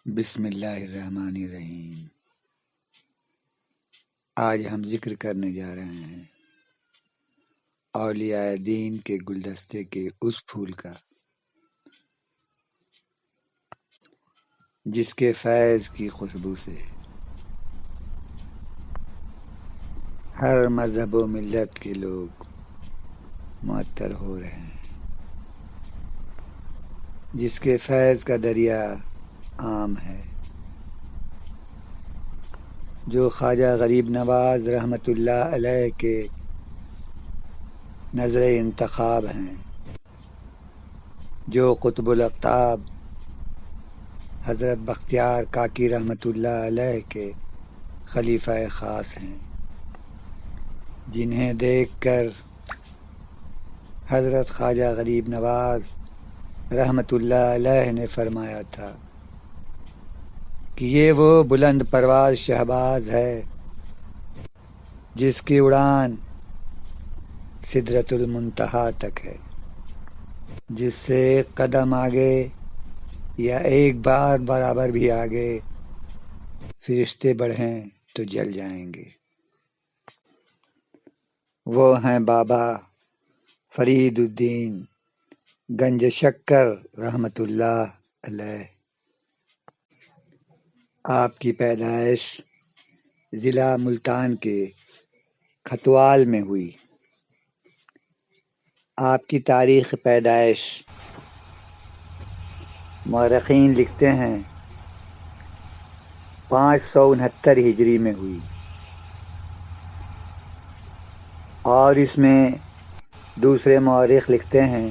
بسم اللہ الرحمن الرحیم۔ آج ہم ذکر کرنے جا رہے ہیں اولیاء دین کے گلدستے کے اس پھول کا جس کے فیض کی خوشبو سے ہر مذہب و ملت کے لوگ معطر ہو رہے ہیں، جس کے فیض کا دریا عام ہے، جو خواجہ غریب نواز رحمۃ اللہ علیہ کے نظر انتخاب ہیں، جو قطب الاقطاب حضرت بختیار کاکی رحمۃ اللہ علیہ کے خلیفہ خاص ہیں، جنہیں دیکھ کر حضرت خواجہ غریب نواز رحمۃ اللہ علیہ نے فرمایا تھا کہ یہ وہ بلند پرواز شہباز ہے جس کی اڑان سدرۃ المنتہا تک ہے، جس سے ایک قدم آگے یا ایک بار برابر بھی آگے فرشتے بڑھیں تو جل جائیں گے۔ وہ ہیں بابا فرید الدین گنج شکر رحمۃ اللہ علیہ۔ آپ کی پیدائش ضلع ملتان کے کھتوال میں ہوئی۔ آپ کی تاریخ پیدائش مورخین لکھتے ہیں 569 ہجری میں ہوئی، اور اس میں دوسرے مورخ لکھتے ہیں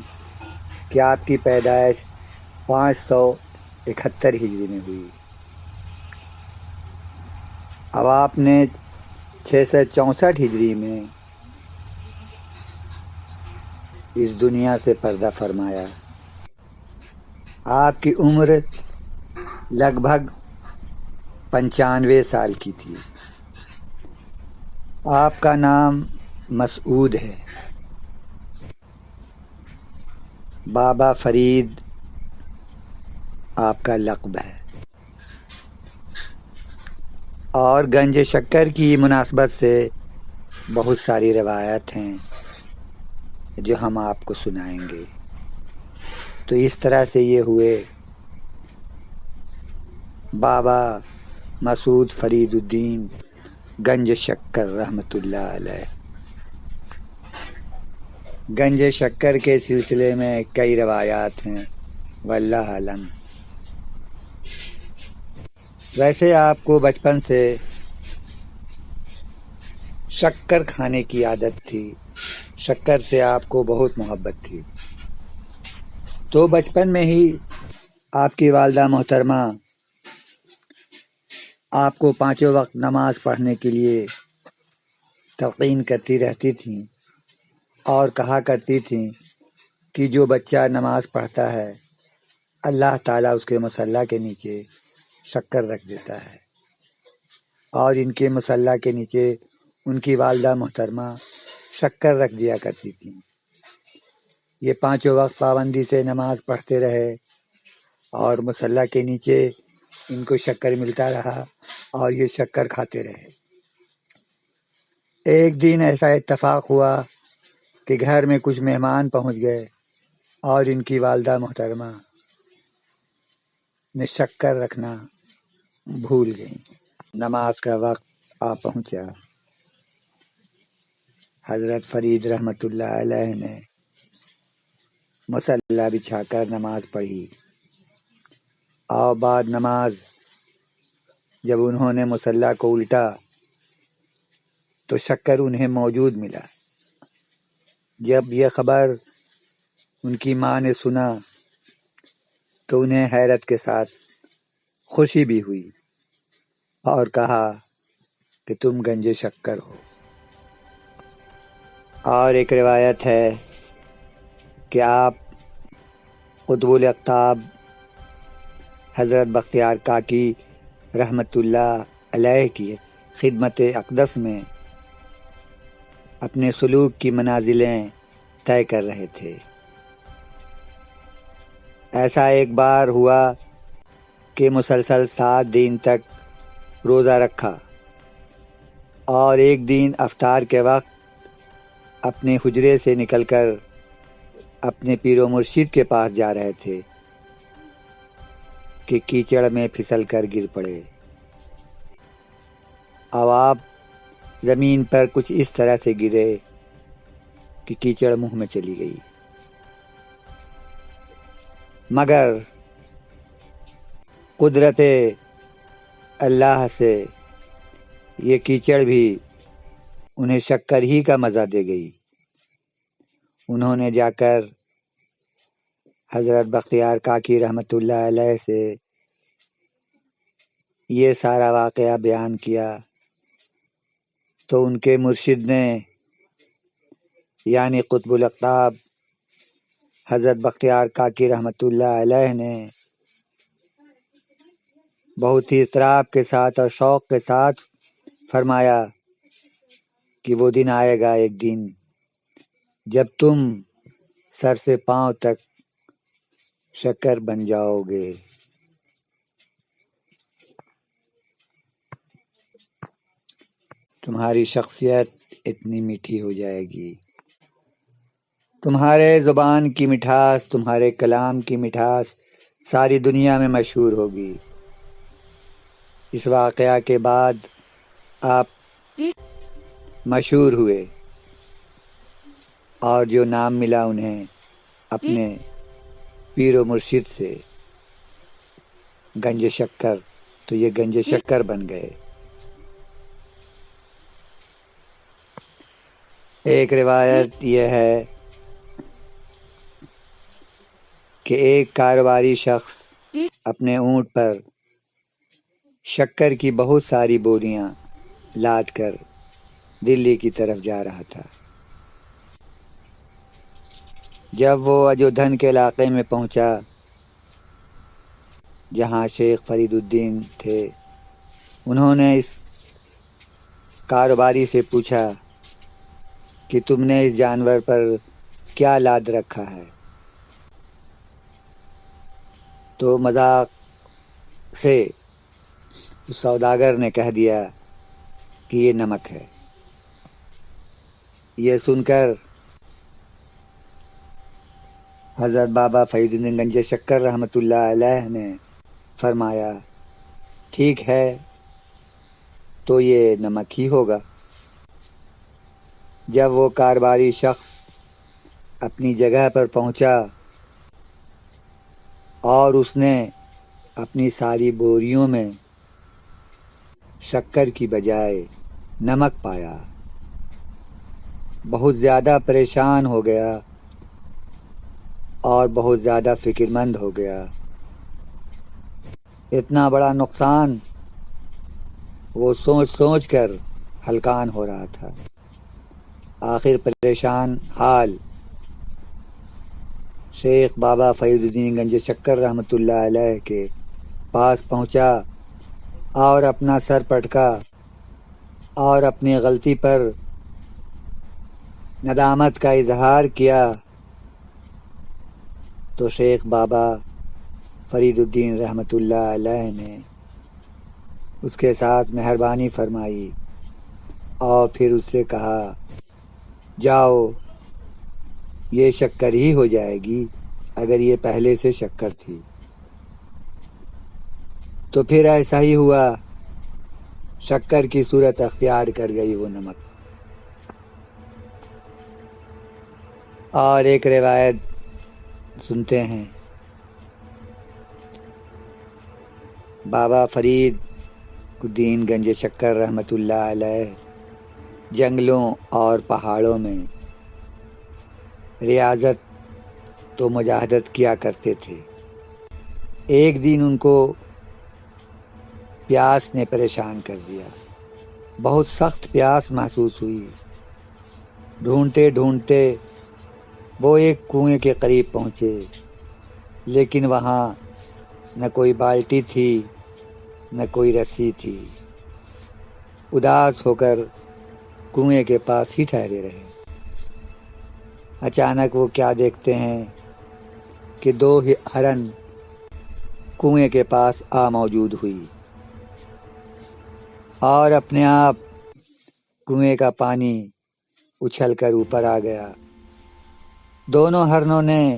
کہ آپ کی پیدائش 571 ہجری میں ہوئی۔ اب آپ نے 664 ہجری میں اس دنیا سے پردہ فرمایا۔ آپ کی عمر لگ بھگ 95 سال کی تھی۔ آپ کا نام مسعود ہے۔ بابا فرید آپ کا لقب ہے، اور گنج شکر کی مناسبت سے بہت ساری روایت ہیں جو ہم آپ کو سنائیں گے۔ تو اس طرح سے یہ ہوئے بابا مسعود فرید الدین گنج شکر رحمۃ اللہ علیہ۔ گنج شکر کے سلسلے میں کئی روایات ہیں، واللہ اعلم۔ ویسے آپ کو بچپن سے شکر کھانے کی عادت تھی، شکر سے آپ کو بہت محبت تھی، تو بچپن میں ہی آپ کی والدہ محترمہ آپ کو 5 وقت نماز پڑھنے کے لیے تلقین کرتی رہتی تھیں، اور کہا کرتی تھیں کہ جو بچہ نماز پڑھتا ہے اللہ تعالیٰ اس کے مصلی کے نیچے شکر رکھ دیتا ہے، اور ان کے مصلی کے نیچے ان کی والدہ محترمہ شکر رکھ دیا کرتی تھیں۔ یہ 5 وقت پابندی سے نماز پڑھتے رہے، اور مصلی کے نیچے ان کو شکر ملتا رہا، اور یہ شکر کھاتے رہے۔ ایک دن ایسا اتفاق ہوا کہ گھر میں کچھ مہمان پہنچ گئے، اور ان کی والدہ محترمہ نے شکر رکھنا بھول گئیں۔ نماز کا وقت آ پہنچا۔ حضرت فرید رحمۃ اللہ علیہ نے مصلی بچھا کر نماز پڑھی، اور بعد نماز جب انہوں نے مصلی کو الٹا تو شکر انہیں موجود ملا۔ جب یہ خبر ان کی ماں نے سنا تو انہیں حیرت کے ساتھ خوشی بھی ہوئی، اور کہا کہ تم گنج شکر ہو۔ اور ایک روایت ہے کہ آپ قطب الاقطاب حضرت بختیار کاکی رحمۃ اللہ علیہ کی خدمت اقدس میں اپنے سلوک کی منازلیں طے کر رہے تھے۔ ایسا ایک بار ہوا کہ مسلسل 7 دن تک روزہ رکھا، اور ایک دن افطار کے وقت اپنے حجرے سے نکل کر اپنے پیر و مرشد کے پاس جا رہے تھے کہ کیچڑ میں پھسل کر گر پڑے۔ اب آپ زمین پر کچھ اس طرح سے گرے کہ کیچڑ منہ میں چلی گئی، مگر قدرت اللہ سے یہ کیچڑ بھی انہیں شکر ہی کا مزہ دے گئی۔ انہوں نے جا کر حضرت بختیار کاکی رحمۃ اللہ علیہ سے یہ سارا واقعہ بیان کیا، تو ان کے مرشد نے یعنی قطب الاقطاب حضرت بختیار کاکی رحمۃ اللہ علیہ نے بہت ہی اضطراب کے ساتھ اور شوق کے ساتھ فرمایا کہ وہ دن آئے گا ایک دن جب تم سر سے پاؤں تک شکر بن جاؤ گے۔ تمہاری شخصیت اتنی میٹھی ہو جائے گی، تمہارے زبان کی مٹھاس، تمہارے کلام کی مٹھاس ساری دنیا میں مشہور ہوگی۔ اس واقعہ کے بعد آپ مشہور ہوئے، اور جو نام ملا انہیں اپنے پیر و مرشد سے گنج شکر، تو یہ گنج شکر بن گئے۔ ایک روایت یہ ہے کہ ایک کاروباری شخص اپنے اونٹ پر شکر کی بہت ساری بوریاں لاد کر دلی کی طرف جا رہا تھا۔ جب وہ اجودھن کے علاقے میں پہنچا جہاں شیخ فرید الدین تھے، انہوں نے اس کاروباری سے پوچھا کہ تم نے اس جانور پر کیا لاد رکھا ہے؟ تو مذاق سے اس سوداگر نے کہہ دیا کہ یہ نمک ہے۔ یہ سن کر حضرت بابا فرید الدین گنج شکر رحمۃ اللہ علیہ نے فرمایا ٹھیک ہے، تو یہ نمک ہی ہوگا۔ جب وہ کاروباری شخص اپنی جگہ پر پہنچا اور اس نے اپنی ساری بوریوں میں شکر کی بجائے نمک پایا، بہت زیادہ پریشان ہو گیا اور بہت زیادہ فکر مند ہو گیا۔ اتنا بڑا نقصان وہ سوچ سوچ کر ہلکان ہو رہا تھا۔ آخر پریشان حال شیخ بابا فرید الدین گنج شکر رحمۃ اللہ علیہ کے پاس پہنچا اور اپنا سر پٹکا اور اپنی غلطی پر ندامت کا اظہار کیا، تو شیخ بابا فرید الدین رحمۃ اللہ علیہ نے اس کے ساتھ مہربانی فرمائی اور پھر اس سے کہا جاؤ، یہ شکر ہی ہو جائے گی اگر یہ پہلے سے شکر تھی۔ تو پھر ایسا ہی ہوا، شکر کی صورت اختیار کر گئی وہ نمک۔ اور ایک روایت سنتے ہیں، بابا فرید الدین گنج شکر رحمۃ اللہ علیہ جنگلوں اور پہاڑوں میں ریاضت تو مجاہدت کیا کرتے تھے۔ ایک دن ان کو پیاس نے پریشان کر دیا، بہت سخت پیاس محسوس ہوئی۔ ڈھونڈتے ڈھونڈتے وہ ایک کنویں کے قریب پہنچے، لیکن وہاں نہ کوئی بالٹی تھی نہ کوئی رسی تھی۔ اداس ہو کر کنویں کے پاس ہی ٹھہرے رہے۔ اچانک وہ کیا دیکھتے ہیں کہ 2 ہرن کنویں کے پاس آ موجود ہوئی اور اپنے آپ کنویں کا پانی اچھل کر اوپر آ گیا۔ دونوں ہرنوں نے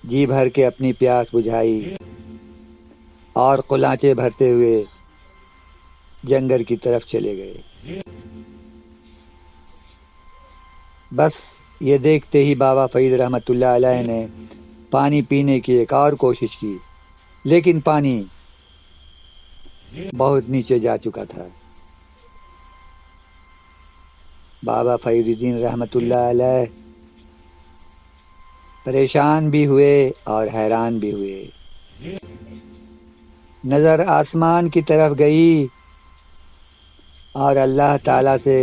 جی بھر کے اپنی پیاس بجھائی اور قلانچے بھرتے ہوئے جنگل کی طرف چلے گئے۔ بس یہ دیکھتے ہی بابا فرید رحمۃ اللہ علیہ نے پانی پینے کی ایک اور کوشش کی، لیکن پانی بہت نیچے جا چکا تھا۔ بابا فرید الدین رحمۃ اللہ علیہ پریشان بھی ہوئے اور حیران بھی ہوئے۔ نظر آسمان کی طرف گئی اور اللہ تعالیٰ سے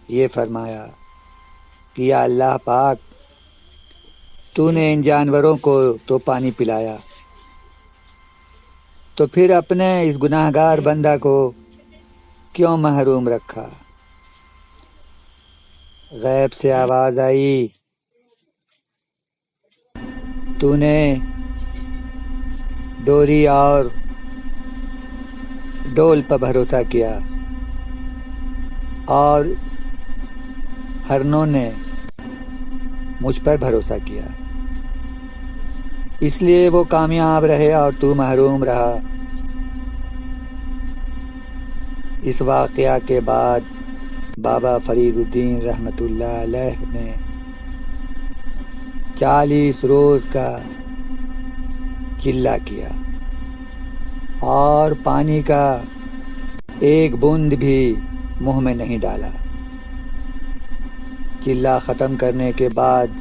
یہ فرمایا کہ یا اللہ پاک، تو نے ان جانوروں کو تو پانی پلایا، تو پھر اپنے اس گناہ گار بندہ کو کیوں محروم رکھا؟ غیب سے آواز آئی، تو نے ڈوری اور ڈول پر بھروسہ کیا اور ہرنوں نے مجھ پر بھروسہ کیا، اس لیے وہ کامیاب رہے اور تو محروم رہا۔ اس واقعہ کے بعد بابا فرید الدین رحمۃ اللہ علیہ نے 40 روز کا چلہ کیا اور پانی کا ایک بوند بھی منہ میں نہیں ڈالا۔ چلہ ختم کرنے کے بعد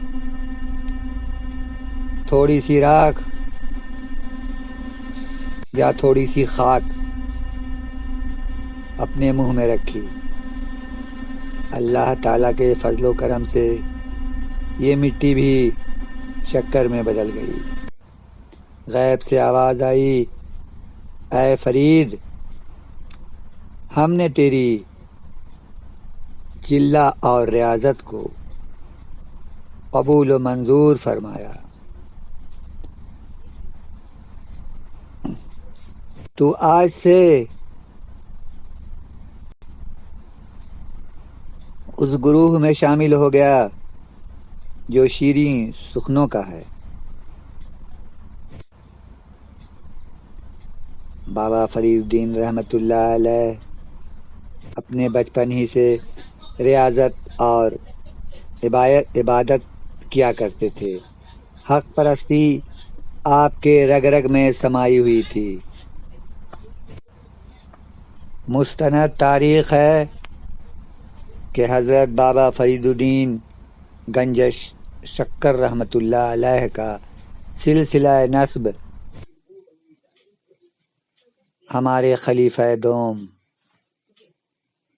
تھوڑی سی راکھ یا تھوڑی سی خاک اپنے منہ میں رکھی۔ اللہ تعالیٰ کے فضل و کرم سے یہ مٹی بھی شکر میں بدل گئی۔ غیب سے آواز آئی، اے فرید، ہم نے تیری چلہ اور ریاضت کو قبول و منظور فرمایا، تو آج سے اس گروہ میں شامل ہو گیا جو شیریں سخنوں کا ہے۔ بابا فرید الدین رحمۃ اللہ علیہ اپنے بچپن ہی سے ریاضت اور عبادت کیا کرتے تھے۔ حق پرستی آپ کے رگ رگ میں سمائی ہوئی تھی۔ مستند تاریخ ہے کہ حضرت بابا فرید الدین گنجش شکر رحمۃ اللہ علیہ کا سلسلہ نسب ہمارے خلیفہ دوم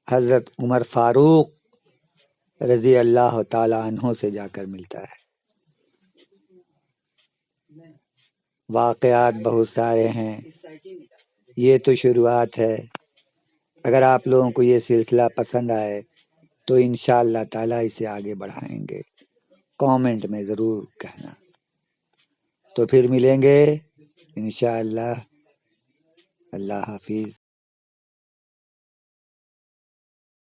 حضرت عمر فاروق رضی اللہ تعالی عنہ سے جا کر ملتا ہے۔ واقعات بہت سارے ہیں، یہ تو شروعات ہے۔ اگر آپ لوگوں کو یہ سلسلہ پسند آئے تو انشاءاللہ تعالیٰ اسے آگے بڑھائیں گے، کامنٹ میں ضرور کہنا۔ تو پھر ملیں گے انشاءاللہ۔ اللہ حافظ۔